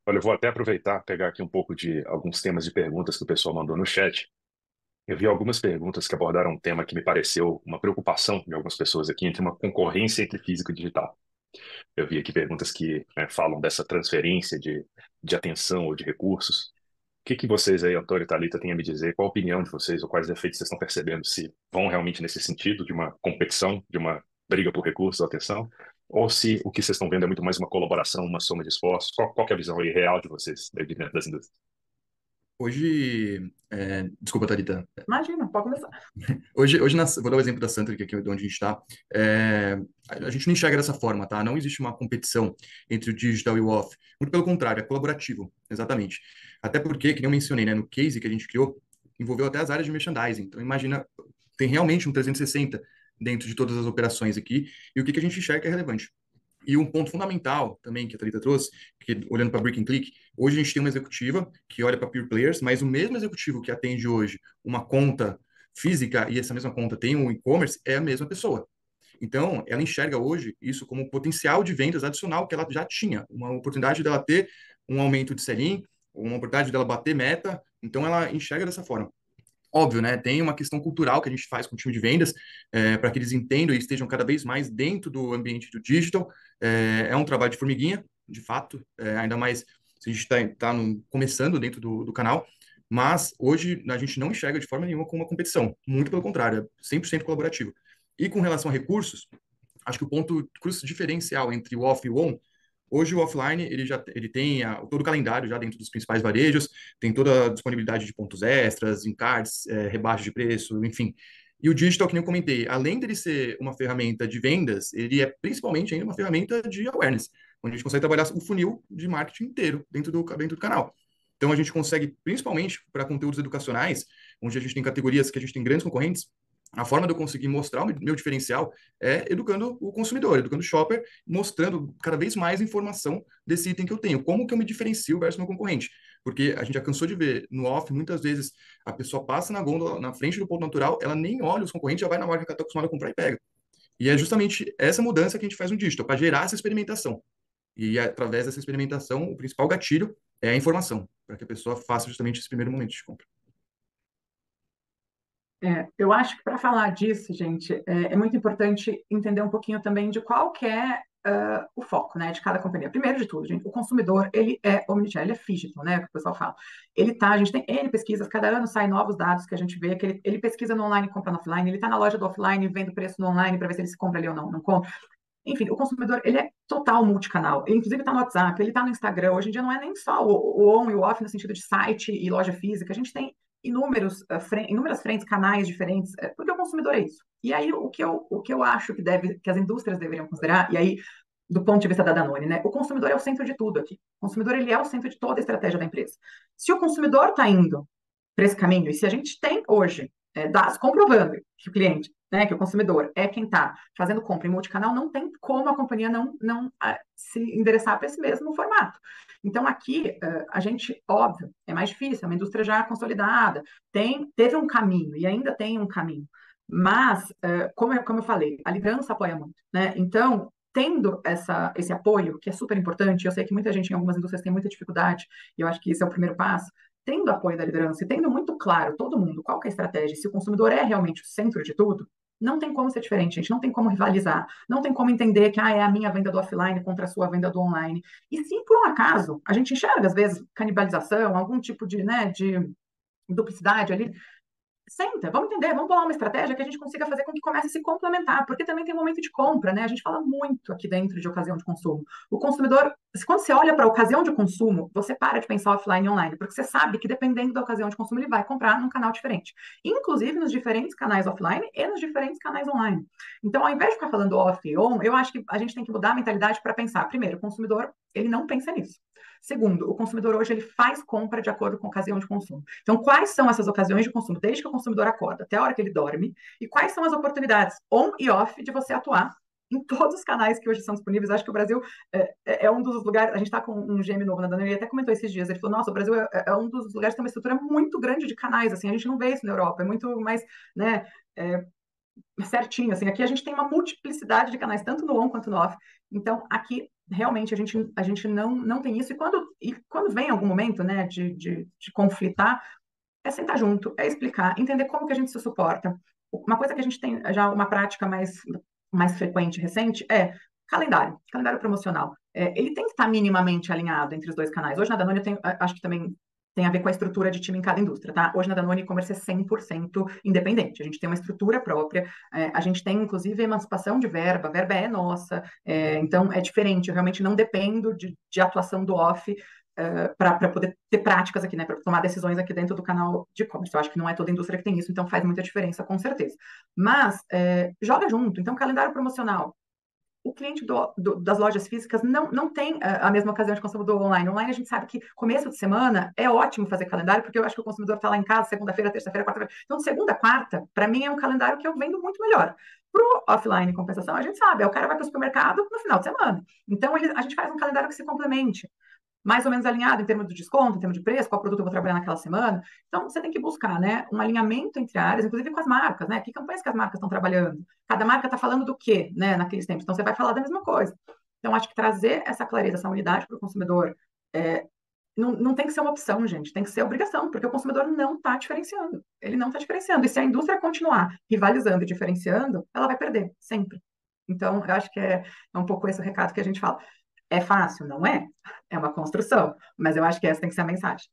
Olha, eu vou até aproveitar, pegar aqui um pouco de alguns temas de perguntas que o pessoal mandou no chat. Eu vi algumas perguntas que abordaram um tema que me pareceu uma preocupação de algumas pessoas aqui entre uma concorrência entre físico e digital. Eu vi aqui perguntas que, né, falam dessa transferência de atenção ou de recursos. O que que vocês aí, Antônio e Thalita, têm a me dizer? Qual a opinião de vocês ou quais efeitos vocês estão percebendo? Se vão realmente nesse sentido de uma competição, de uma briga por recursos ou atenção? Ou se o que vocês estão vendo é muito mais uma colaboração, uma soma de esforços? Qual que é a visão aí real de vocês de dentro das indústrias? Hoje, desculpa, Thalita. Imagina, pode começar. Vou dar o exemplo da Santa, que é aqui onde a gente está. A gente não enxerga dessa forma, tá? Não existe uma competição entre o digital e o off. Muito pelo contrário, é colaborativo, exatamente. Até porque, que nem eu mencionei, né, no case que a gente criou, envolveu até as áreas de merchandising. Então, imagina, tem realmente um 360 dentro de todas as operações aqui, e o que que a gente enxerga que é relevante. E um ponto fundamental também que a Thalita trouxe, que olhando para Brick and Click, hoje a gente tem uma executiva que olha para Pure Players, mas o mesmo executivo que atende hoje uma conta física e essa mesma conta tem um e-commerce, é a mesma pessoa. Então, ela enxerga hoje isso como um potencial de vendas adicional que ela já tinha, uma oportunidade dela ter um aumento de sell-in, uma oportunidade dela bater meta, então ela enxerga dessa forma. Óbvio, né? Tem uma questão cultural que a gente faz com o time de vendas, para que eles entendam e estejam cada vez mais dentro do ambiente do digital. É um trabalho de formiguinha, de fato, ainda mais se a gente está começando dentro do canal, mas hoje a gente não enxerga de forma nenhuma como uma competição, muito pelo contrário, é 100% colaborativo. E com relação a recursos, acho que o ponto diferencial entre o off e o on. Hoje o offline ele tem todo o calendário já dentro dos principais varejos, tem toda a disponibilidade de pontos extras, encartes, rebaixa de preço, enfim. E o digital, que nem eu comentei, além dele ser uma ferramenta de vendas, ele é principalmente ainda uma ferramenta de awareness, onde a gente consegue trabalhar o funil de marketing inteiro dentro do canal. Então a gente consegue, principalmente para conteúdos educacionais, onde a gente tem categorias que a gente tem grandes concorrentes, a forma de eu conseguir mostrar o meu diferencial é educando o consumidor, educando o shopper, mostrando cada vez mais informação desse item que eu tenho. Como que eu me diferencio versus meu concorrente? Porque a gente já cansou de ver no off, muitas vezes a pessoa passa na gôndola, na frente do ponto natural, ela nem olha os concorrentes, já vai na marca que ela está acostumada a comprar e pega. E é justamente essa mudança que a gente faz no digital, para gerar essa experimentação. E através dessa experimentação, o principal gatilho é a informação, para que a pessoa faça justamente esse primeiro momento de compra. Eu acho que para falar disso, gente, é muito importante entender um pouquinho também de qual que é o foco, né, de cada companhia. Primeiro de tudo, gente, o consumidor, ele é omnichannel, ele é phygital, né, que o pessoal fala. A gente tem N pesquisas, cada ano saem novos dados que a gente vê, que ele pesquisa no online e compra no offline, ele está na loja do offline vendo preço no online para ver se ele se compra ali ou não, não compra. Enfim, o consumidor, ele é total multicanal. Ele, inclusive, está no WhatsApp, ele está no Instagram. Hoje em dia não é nem só o on e o off no sentido de site e loja física. A gente tem inúmeras frentes, canais diferentes, porque o consumidor é isso. E aí, o que eu acho que as indústrias deveriam considerar, e aí, do ponto de vista da Danone, né? O consumidor é o centro de tudo aqui. O consumidor, ele é o centro de toda a estratégia da empresa. Se o consumidor está indo para esse caminho, e se a gente tem hoje dados comprovando que o cliente, né, que o consumidor é quem está fazendo compra em multicanal, não tem como a companhia não se endereçar para esse mesmo formato. Então, aqui, a gente, óbvio, é mais difícil, é uma indústria já consolidada, teve um caminho e ainda tem um caminho. Mas, como eu falei, a liderança apoia muito, né? Então, tendo esse apoio, que é super importante, eu sei que muita gente em algumas indústrias tem muita dificuldade, e eu acho que esse é o primeiro passo, tendo apoio da liderança e tendo muito claro, todo mundo, qual que é a estratégia, se o consumidor é realmente o centro de tudo, não tem como ser diferente, gente, não tem como rivalizar, não tem como entender que é a minha venda do offline contra a sua venda do online. E se por um acaso a gente enxerga, às vezes, canibalização, algum tipo de duplicidade ali, senta, vamos entender, vamos bolar uma estratégia que a gente consiga fazer com que comece a se complementar, porque também tem um momento de compra, né? A gente fala muito aqui dentro de ocasião de consumo. O consumidor, quando você olha para a ocasião de consumo, você para de pensar offline e online, porque você sabe que dependendo da ocasião de consumo, ele vai comprar num canal diferente, inclusive nos diferentes canais offline e nos diferentes canais online. Então, ao invés de ficar falando off e on, eu acho que a gente tem que mudar a mentalidade para pensar, primeiro, o consumidor, ele não pensa nisso. Segundo, o consumidor hoje ele faz compra de acordo com a ocasião de consumo. Então, quais são essas ocasiões de consumo, desde que o consumidor acorda até a hora que ele dorme, e quais são as oportunidades on e off de você atuar em todos os canais que hoje são disponíveis. Acho que o Brasil é um dos lugares. A gente está com um GM novo na Danone, ele até comentou esses dias. Ele falou: Nossa, o Brasil é um dos lugares que tem uma estrutura muito grande de canais. Assim, a gente não vê isso na Europa, é muito mais, né, certinho. Assim, aqui a gente tem uma multiplicidade de canais, tanto no on quanto no off. Então, aqui, realmente, a gente não tem isso. E quando vem algum momento, né, de conflitar, é sentar junto, é explicar, entender como que a gente se suporta. Uma coisa que a gente tem já uma prática mais frequente, recente, é calendário promocional. Ele tem que estar minimamente alinhado entre os dois canais. Hoje na Danone acho que também tem a ver com a estrutura de time em cada indústria, tá? Hoje na Danone e-commerce é 100% independente. A gente tem uma estrutura própria, a gente tem inclusive emancipação de verba, a verba é nossa, então é diferente. Eu realmente não dependo de atuação do off para poder ter práticas aqui, né, para tomar decisões aqui dentro do canal de e-commerce. Eu acho que não é toda indústria que tem isso, então faz muita diferença, com certeza. Mas joga junto, então calendário promocional. O cliente das lojas físicas não tem a mesma ocasião de consumo do online. Online a gente sabe que começo de semana é ótimo fazer calendário, porque eu acho que o consumidor está lá em casa segunda-feira, terça-feira, quarta-feira. Então, segunda, quarta, para mim é um calendário que eu vendo muito melhor. Para o offline, em compensação, a gente sabe, o cara vai para o supermercado no final de semana. Então, a gente faz um calendário que se complemente, mais ou menos alinhado em termos de desconto, em termos de preço, qual produto eu vou trabalhar naquela semana. Então, você tem que buscar, né, um alinhamento entre áreas, inclusive com as marcas, né? Que campanhas que as marcas estão trabalhando? Cada marca está falando do quê, né, naqueles tempos? Então, você vai falar da mesma coisa. Então, acho que trazer essa clareza, essa unidade para o consumidor não tem que ser uma opção, gente, tem que ser obrigação, porque o consumidor não está diferenciando. Ele não está diferenciando. E se a indústria continuar rivalizando e diferenciando, ela vai perder, sempre. Então, eu acho que é um pouco esse o recado que a gente fala. É fácil? Não é? É uma construção, mas eu acho que essa tem que ser a mensagem.